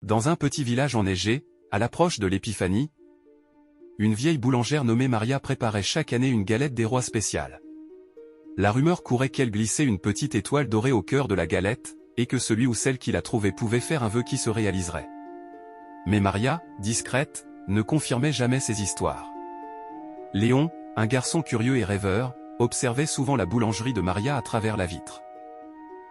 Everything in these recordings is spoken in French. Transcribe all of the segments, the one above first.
Dans un petit village enneigé, à l'approche de l'Épiphanie, une vieille boulangère nommée Maria préparait chaque année une galette des rois spéciale. La rumeur courait qu'elle glissait une petite étoile dorée au cœur de la galette, et que celui ou celle qui la trouvait pouvait faire un vœu qui se réaliserait. Mais Maria, discrète, ne confirmait jamais ces histoires. Léon, un garçon curieux et rêveur, observait souvent la boulangerie de Maria à travers la vitre.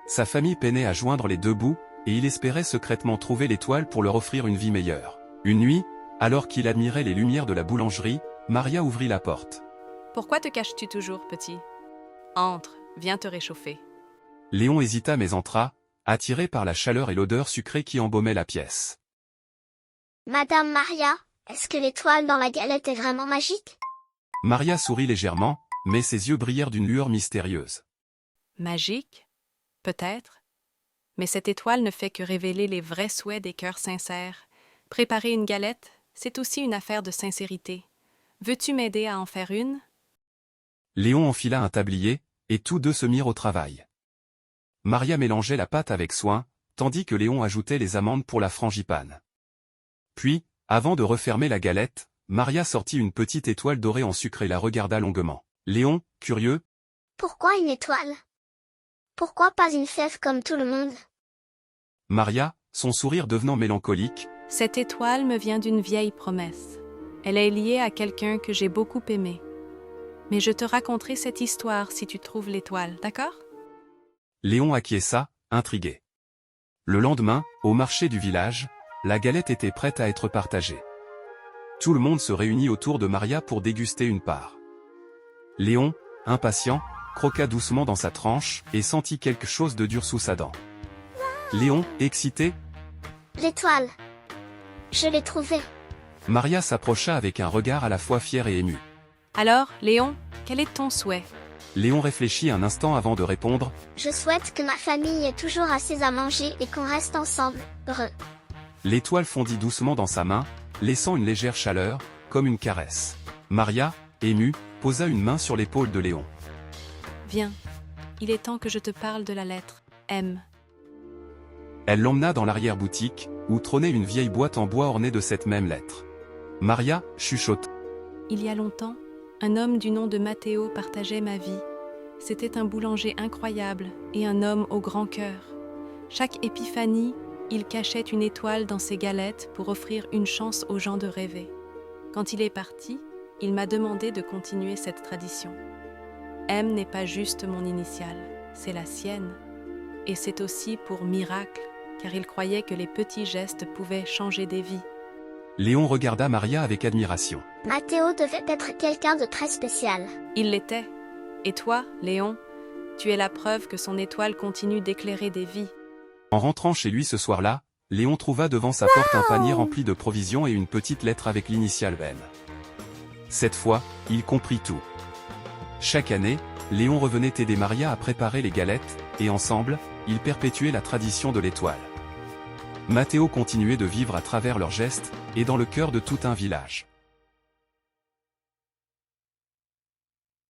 Sa famille peinait à joindre les deux bouts, et il espérait secrètement trouver l'étoile pour leur offrir une vie meilleure. Une nuit, alors qu'il admirait les lumières de la boulangerie, Maria ouvrit la porte. Pourquoi te caches-tu toujours, petit? Entre, viens te réchauffer. Léon hésita mais entra, attiré par la chaleur et l'odeur sucrée qui embaumaient la pièce. Madame Maria, est-ce que l'étoile dans la galette est vraiment magique? Maria sourit légèrement, mais ses yeux brillèrent d'une lueur mystérieuse. Magique? Peut-être. Mais cette étoile ne fait que révéler les vrais souhaits des cœurs sincères. Préparer une galette, c'est aussi une affaire de sincérité. Veux-tu m'aider à en faire une? Léon enfila un tablier, et tous deux se mirent au travail. Maria mélangeait la pâte avec soin, tandis que Léon ajoutait les amandes pour la frangipane. Puis, avant de refermer la galette, Maria sortit une petite étoile dorée en sucre et la regarda longuement. Léon, curieux. Pourquoi une étoile? Pourquoi pas une fève comme tout le monde? Maria, son sourire devenant mélancolique. Cette étoile me vient d'une vieille promesse. Elle est liée à quelqu'un que j'ai beaucoup aimé. Mais je te raconterai cette histoire si tu trouves l'étoile, d'accord? Léon acquiesça, intrigué. Le lendemain, au marché du village, la galette était prête à être partagée. Tout le monde se réunit autour de Maria pour déguster une part. Léon, impatient, croqua doucement dans sa tranche et sentit quelque chose de dur sous sa dent. Léon, excité. L'étoile. Je l'ai trouvée. Maria s'approcha avec un regard à la fois fier et ému. Alors, Léon, quel est ton souhait? Léon réfléchit un instant avant de répondre. Je souhaite que ma famille ait toujours assez à manger et qu'on reste ensemble, heureux. L'étoile fondit doucement dans sa main, laissant une légère chaleur, comme une caresse. Maria, émue, posa une main sur l'épaule de Léon. Viens, il est temps que je te parle de la lettre M. Elle l'emmena dans l'arrière-boutique, où trônait une vieille boîte en bois ornée de cette même lettre. Maria chuchota. Il y a longtemps, un homme du nom de Matteo partageait ma vie. C'était un boulanger incroyable et un homme au grand cœur. Chaque épiphanie, il cachait une étoile dans ses galettes pour offrir une chance aux gens de rêver. Quand il est parti, il m'a demandé de continuer cette tradition. M n'est pas juste mon initiale, c'est la sienne. Et c'est aussi pour miracle, car il croyait que les petits gestes pouvaient changer des vies. Léon regarda Maria avec admiration. Matteo devait être quelqu'un de très spécial. Il l'était. Et toi, Léon, tu es la preuve que son étoile continue d'éclairer des vies. En rentrant chez lui ce soir-là, Léon trouva devant sa porte un panier rempli de provisions et une petite lettre avec l'initiale M. Cette fois, il comprit tout. Chaque année, Léon revenait aider Maria à préparer les galettes, et ensemble, ils perpétuaient la tradition de l'étoile. Matteo continuait de vivre à travers leurs gestes, et dans le cœur de tout un village.